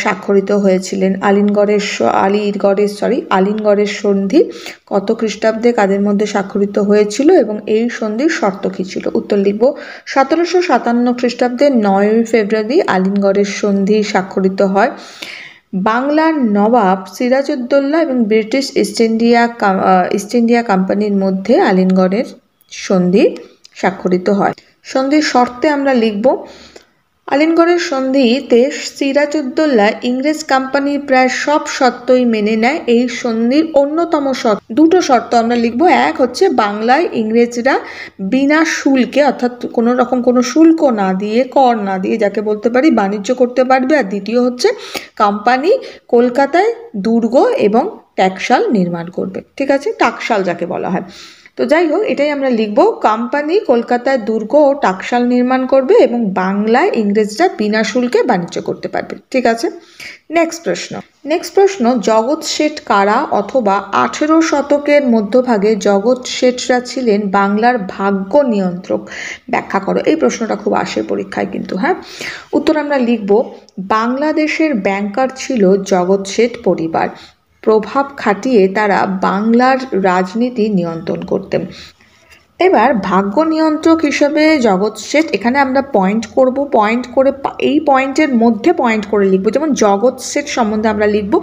স্বাক্ষরিত হয়েছিলেন? আলিগড়ের সন্ধি কত খ্রিস্টাব্দে কাদের মধ্যে স্বাক্ষরিত হয়েছিল এবং এই সন্ধির শর্ত কী ছিল? উত্তর লিখব 1757 খ্রিস্টাব্দে 9 ফেব্রুয়ারি আলিগড়ের সন্ধি স্বাক্ষরিত হয়। বাংলার নবাব সিরাজউদ্দৌলা এবং ব্রিটিশ ইস্ট ইন্ডিয়া কোম্পানির মধ্যে আলিগড়ের সন্ধি স্বাক্ষরিত হয়। সন্ধির শর্তে আমরা লিখব আলিগড়ের সন্ধিতে সিরাজউদ্দৌলা ইংরেজ কোম্পানির প্রায় সব শর্তই মেনে নেয়। এই সন্ধির অন্যতম দুটো শর্ত আমরা লিখব, এক হচ্ছে বাংলায় ইংরেজরা বিনা শুল্কে, অর্থাৎ কোনো শুল্ক না দিয়ে, কর না দিয়ে, যাকে বলতে পারি, বাণিজ্য করতে পারবে। আর দ্বিতীয় হচ্ছে কোম্পানি কলকাতায় দুর্গ এবং টাকশাল নির্মাণ করবে, ঠিক আছে, টাকশাল যাকে বলা হয়। তো যাই হোক, এটাই আমরা লিখব, কোম্পানি কলকাতায় দুর্গ ও টাকশাল নির্মাণ করবে এবং বাংলায় ইংরেজরা বিনা শুল্কে বাণিজ্য করতে পারবে, ঠিক আছে। নেক্সট প্রশ্ন, জগৎ শেঠ কারা অথবা 18 শতকের মধ্যভাগে জগৎ শেঠরা ছিলেন বাংলার ভাগ্য নিয়ন্ত্রক? ব্যাখ্যা করো। এই প্রশ্নটা খুব আসে পরীক্ষায় কিন্তু, হ্যাঁ। উত্তর আমরা লিখব বাংলাদেশের ব্যাংকার ছিল জগৎ শেঠ পরিবার। প্রভাব খাটিয়ে তারা বাংলার রাজনীতি নিয়ন্ত্রণ করতেন। এবার ভাগ্য নিয়ন্ত্রক হিসেবে জগৎ শেঠ, এখানে আমরা পয়েন্ট করে এই পয়েন্টের মধ্যে পয়েন্ট করে লিখব। যেমন জগৎ শেঠ সম্বন্ধে আমরা লিখব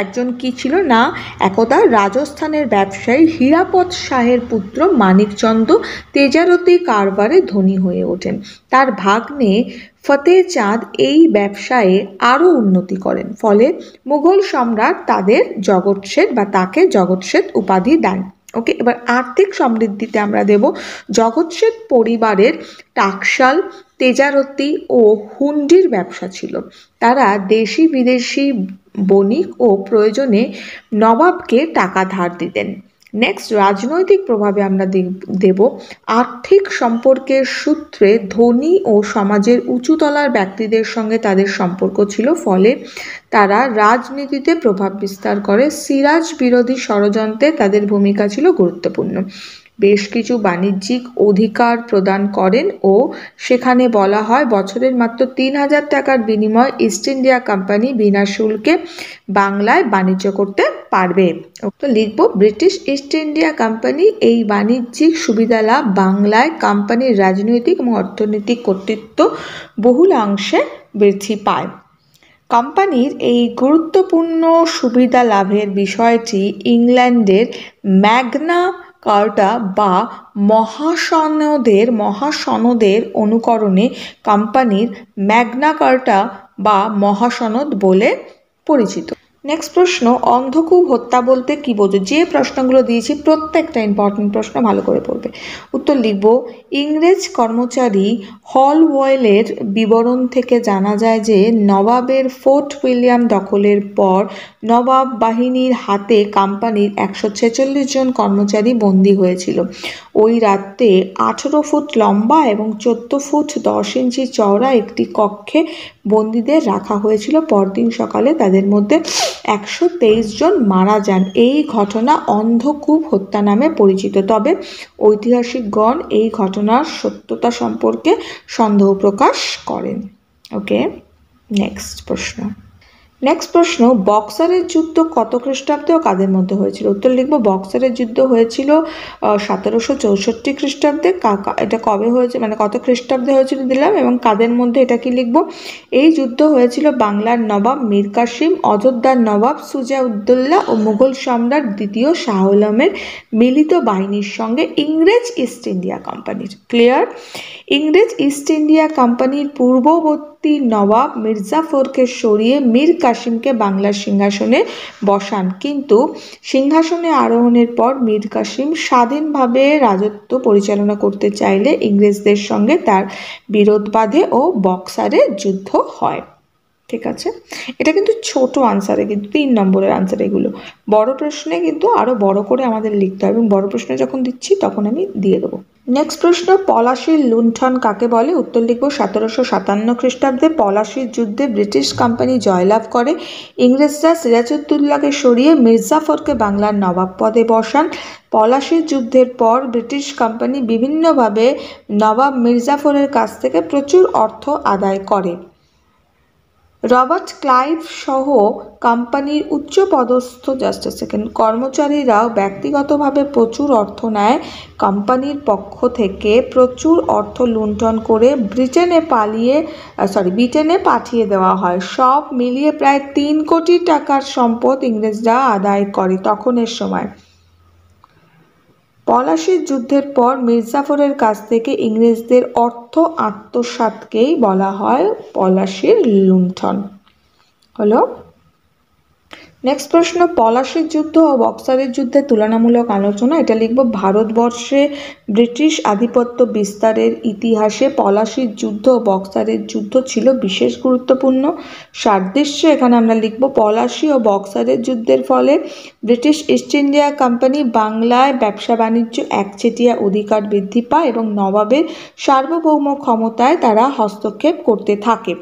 একজন কি ছিল না, একদা রাজস্থানের ব্যবসায়ী হীরাপদ শাহের পুত্র মানিকচন্দ তেজারতি কারবারে ধনী হয়ে ওঠেন। তার ভাগ্নে ফতেহ চাঁদ এই ব্যবসায়ে আরও উন্নতি করেন, ফলে মুঘল সম্রাট তাকে জগৎ শেঠ উপাধি দেন। ওকে, এবার আর্থিক সমৃদ্ধিতে আমরা দেব জগৎ শেঠ পরিবারের টাকশাল, তেজারতি ও হুন্ডির ব্যবসা ছিল। তারা দেশি বিদেশি বণিক ও প্রয়োজনে নবাবকে টাকা ধার দিতেন। নেক্সট, রাজনৈতিক প্রভাবে আমরা দেব আর্থিক সম্পর্কের সূত্রে ধনী ও সমাজের উঁচুতলার ব্যক্তিদের সঙ্গে তাদের সম্পর্ক ছিল, ফলে তারা রাজনীতিতে প্রভাব বিস্তার করে। সিরাজ বিরোধী ষড়যন্ত্রে তাদের ভূমিকা ছিল গুরুত্বপূর্ণ। বেশ কিছু বাণিজ্যিক অধিকার প্রদান করেন ও সেখানে বলা হয় বছরের মাত্র 3000 টাকার বিনিময়ে ইস্ট ইন্ডিয়া কোম্পানি বিনা শুল্কে বাংলায় বাণিজ্য করতে পারবে। তো লিখব ব্রিটিশ ইস্ট ইন্ডিয়া কোম্পানি এই বাণিজ্যিক সুবিধা লাভ বাংলায় কোম্পানির রাজনৈতিক এবং অর্থনৈতিক কর্তৃত্ব বহুলাংশে বৃদ্ধি পায়। কোম্পানির এই গুরুত্বপূর্ণ সুবিধা লাভের বিষয়টি ইংল্যান্ডের ম্যাগনা কার্টা বা মহাসনদের অনুকরণে কোম্পানির ম্যাগনা কার্টা বা মহাসনদ বলে পরিচিত। নেক্সট প্রশ্ন, অন্ধকূপ হত্যা বলতে কি বোঝো? যে প্রশ্নগুলো দিয়েছি প্রত্যেকটা ইম্পর্টেন্ট প্রশ্ন, ভালো করে পড়বে। উত্তর লিখব, ইংরেজ কর্মচারী হলওয়েলের বিবরণ থেকে জানা যায় যে নবাবের ফোর্ট উইলিয়াম দখলের পর নবাব বাহিনীর হাতে কোম্পানির 146 জন কর্মচারী বন্দী হয়েছিল। ওই রাতে 18 ফুট লম্বা এবং 14 ফুট 10 ইঞ্চি চওড়া একটি কক্ষে বন্দীদের রাখা হয়েছিল। পরদিন সকালে তাদের মধ্যে 123 জন মারা যান। এই ঘটনা অন্ধকূপ হত্যা নামে পরিচিত। তবে ঐতিহাসিকগণ এই ঘটনার সত্যতা সম্পর্কে সন্দেহ প্রকাশ করেন। ওকে, নেক্সট প্রশ্ন, বক্সারের যুদ্ধ কত খ্রিস্টাব্দে ও কাদের মধ্যে হয়েছিল? উত্তর লিখব, বক্সারের যুদ্ধ হয়েছিল 1764 খ্রিস্টাব্দে। এটা কবে হয়েছে, মানে কত খ্রিস্টাব্দে হয়েছিল দিলাম, এবং কাদের মধ্যে এটা কি লিখব? এই যুদ্ধ হয়েছিল বাংলার নবাব মীর কাসিম, অযোধ্যার নবাব সুজা-উদ-দৌলা ও মুঘল সম্রাট দ্বিতীয় শাহ আলমের মিলিত বাহিনীর সঙ্গে ইংরেজ ইস্ট ইন্ডিয়া কোম্পানির। ক্লিয়ার? ইংরেজ ইস্ট ইন্ডিয়া কোম্পানির পূর্ববর্তী নবাব মির্জাফরকে সরিয়ে মীর কাসিমকে বাংলার সিংহাসনে বসান, কিন্তু সিংহাসনে আরোহণের পর মীর কাসিম স্বাধীনভাবে রাজত্ব পরিচালনা করতে চাইলে ইংরেজদের সঙ্গে তার বিরোধ বাধে ও বক্সারে যুদ্ধ হয়। ঠিক আছে, এটা কিন্তু ছোট আনসারে, কিন্তু 3 নম্বরের আনসার এগুলো। বড় প্রশ্নে কিন্তু আরো বড় করে আমাদের লিখতে হবে, এবং বড় প্রশ্নে যখন দিচ্ছি তখন আমি দিয়ে দেবো। নেক্সট প্রশ্ন, পলাশীর লুণ্ঠন কাকে বলে? উত্তর লিখব, 1757 খ্রিস্টাব্দে পলাশীর যুদ্ধে ব্রিটিশ কোম্পানি জয়লাভ করে। ইংরেজরা সিরাজউদ্দৌলাকে সরিয়ে মির্জাফরকে বাংলার নবাব পদে বসান। পলাশীর যুদ্ধের পর ব্রিটিশ কোম্পানি বিভিন্নভাবে নবাব মির্জাফরের কাছ থেকে প্রচুর অর্থ আদায় করে। রবার্ট ক্লাইভ সহ কোম্পানির উচ্চপদস্থ কর্মচারীরাও ব্যক্তিগতভাবে প্রচুর অর্থ নেয়। কোম্পানির পক্ষ থেকে প্রচুর অর্থ লুণ্ঠন করে ব্রিটেনে পাঠিয়ে দেওয়া হয়। সব মিলিয়ে প্রায় 3 কোটি টাকার সম্পদ ইংরেজরা আদায় করে তখনের সময়। পলাশীর যুদ্ধের পর মির্জাফরের কাছ থেকে ইংরেজদের অর্থ আত্মসাৎকেই বলা হয় পলাশীর লুণ্ঠন। হলো। নেক্সট প্রশ্ন, পলাশীর যুদ্ধ ও বক্সারের যুদ্ধের তুলনামূলক আলোচনা। এটা লিখব, ভারতবর্ষে ব্রিটিশ আধিপত্য বিস্তারের ইতিহাসে পলাশীর যুদ্ধ ও বক্সারের যুদ্ধ ছিল বিশেষ গুরুত্বপূর্ণ। সাদৃশ্য এখানে আমরা লিখব, পলাশী ও বক্সারের যুদ্ধের ফলে ব্রিটিশ ইস্ট ইন্ডিয়া কোম্পানি বাংলায় ব্যবসা বাণিজ্য একচেটিয়া অধিকার বৃদ্ধি পায় এবং নবাবের সার্বভৌম ক্ষমতায় তারা হস্তক্ষেপ করতে থাকে।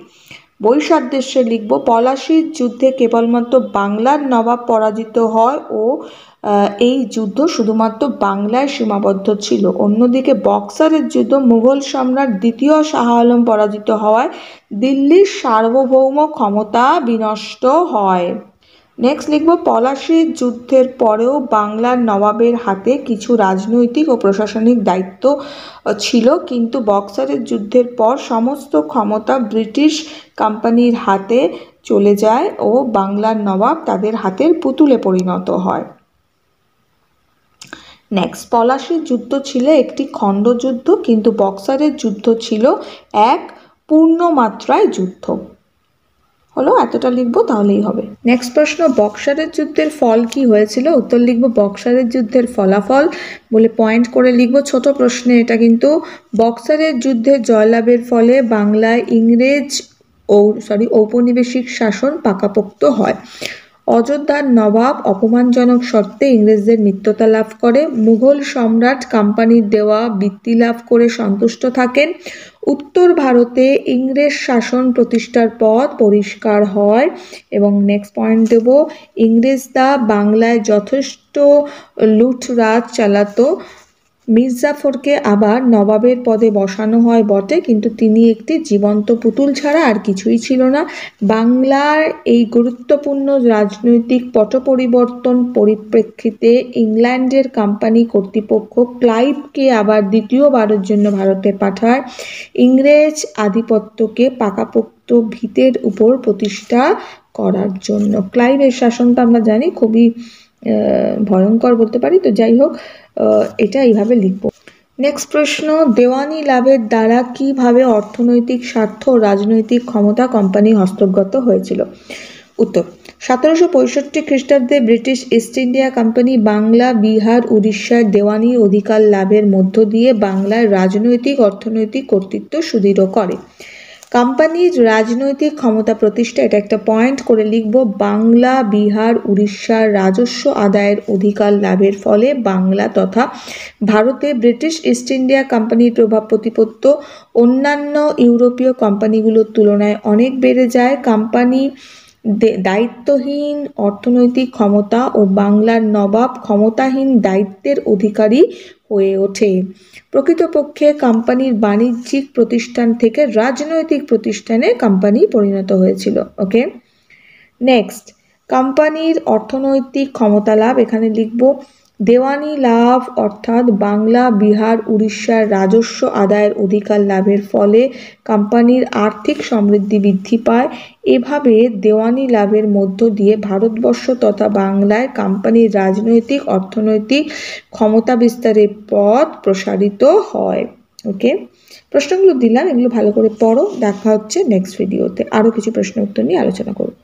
বৈসাদৃশ্যে লিখব, পলাশীর যুদ্ধে কেবলমাত্র বাংলার নবাব পরাজিত হয় ও এই যুদ্ধ শুধুমাত্র বাংলায় সীমাবদ্ধ ছিল। অন্যদিকে বক্সারের যুদ্ধ মুঘল সম্রাট দ্বিতীয় শাহ আলম পরাজিত হওয়ায় দিল্লির সার্বভৌম ক্ষমতা বিনষ্ট হয়। নেক্সট লিখব, পলাশীর যুদ্ধের পরেও বাংলার নবাবের হাতে কিছু রাজনৈতিক ও প্রশাসনিক দায়িত্ব ছিল, কিন্তু বক্সারের যুদ্ধের পর সমস্ত ক্ষমতা ব্রিটিশ কোম্পানির হাতে চলে যায় ও বাংলার নবাব তাদের হাতের পুতুলে পরিণত হয়। নেক্সট, পলাশীর যুদ্ধ ছিল একটি খণ্ডযুদ্ধ, কিন্তু বক্সারের যুদ্ধ ছিল এক পূর্ণমাত্রায় যুদ্ধ। হলো, এতটা লিখবো তাহলেই হবে। নেক্সট প্রশ্ন, বক্সারের যুদ্ধের ফল কি হয়েছিল? উত্তর লিখব, বক্সারের যুদ্ধের ফলাফল বলে পয়েন্ট করে লিখব। ছোট প্রশ্নে এটা কিন্তু। বক্সারের যুদ্ধে জয়লাভের ফলে বাংলায় ইংরেজ ঔপনিবেশিক শাসন পাকাপোক্ত হয়। অযোধ্যার নবাব অপমানজনক শর্তে ইংরেজদের মিত্রতা লাভ করে। মুঘল সম্রাট কোম্পানির দেওয়া বৃত্তি লাভ করে সন্তুষ্ট থাকেন। উত্তর ভারতে ইংরেজ শাসন প্রতিষ্ঠার পথ পরিষ্কার হয়। এবং নেক্সট পয়েন্ট দেব, ইংরেজরা বাংলায় যথেষ্ট লুটরাজ চালাতো। মির্জাফরকে আবার নবাবের পদে বসানো হয় বটে, কিন্তু তিনি একটি জীবন্ত পুতুল ছাড়া আর কিছুই ছিল না। বাংলার এই গুরুত্বপূর্ণ রাজনৈতিক পট পরিবর্তন পরিপ্রেক্ষিতে ইংল্যান্ডের কোম্পানি কর্তৃপক্ষ ক্লাইভকে আবার দ্বিতীয়বারের জন্য ভারতে পাঠায় ইংরেজ আধিপত্যকে পাকাপোক্ত ভিতের উপর প্রতিষ্ঠা করার জন্য। ক্লাইভের শাসনটা আমরা জানি খুবই ভয়ঙ্কর বলতে পারি, তো যাই হোক এটা এইভাবে লিখব। নেক্সট প্রশ্ন, দেওয়ানি লাভের দ্বারা কিভাবে অর্থনৈতিক স্বার্থ ও রাজনৈতিক ক্ষমতা কোম্পানি হস্তগত হয়েছিল? উত্তর, 1765 খ্রিস্টাব্দে British east India company Bangla, Bihar, উড়িষ্যার দেওয়ানি অধিকার লাভের মধ্য দিয়ে বাংলার রাজনৈতিক অর্থনৈতিক কর্তৃত্ব সুদৃঢ় করে। কোম্পানির রাজনৈতিক ক্ষমতা প্রতিষ্ঠা, এটা একটা পয়েন্ট করে লিখব। বাংলা, বিহার, উড়িষ্যার রাজস্ব আদায়ের অধিকার লাভের ফলে বাংলা তথা ভারতে ব্রিটিশ ইস্ট ইন্ডিয়া কোম্পানির প্রভাব প্রতিপত্তি অন্যান্য ইউরোপীয় কোম্পানিগুলোর তুলনায় অনেক বেড়ে যায়। কোম্পানি দায়িত্বহীন অর্থনৈতিক ক্ষমতা ও বাংলার নবাব ক্ষমতাহীন দায়িত্বের অধিকারী হয়ে ওঠে। প্রকৃতপক্ষে কোম্পানির বাণিজ্যিক প্রতিষ্ঠান থেকে রাজনৈতিক প্রতিষ্ঠানে কোম্পানি পরিণত হয়েছিল। ওকে, নেক্সট, কোম্পানির অর্থনৈতিক ক্ষমতা লাভ, এখানে লিখব দেওয়ানি লাভ, অর্থাৎ বাংলা, বিহার, উড়িষ্যার রাজস্ব আদায়ের অধিকার লাভের ফলে কোম্পানির আর্থিক সমৃদ্ধি বৃদ্ধি পায়। এভাবে দেওয়ানি লাভের মধ্য দিয়ে ভারতবর্ষ তথা বাংলায় কোম্পানির রাজনৈতিক অর্থনৈতিক ক্ষমতা বিস্তারের পথ প্রসারিত হয়। ওকে, প্রশ্নগুলো দিলাম, এগুলো ভালো করে পড়ো। দেখা হচ্ছে নেক্সট ভিডিওতে, আরও কিছু প্রশ্ন উত্তর নিয়ে আলোচনা করব।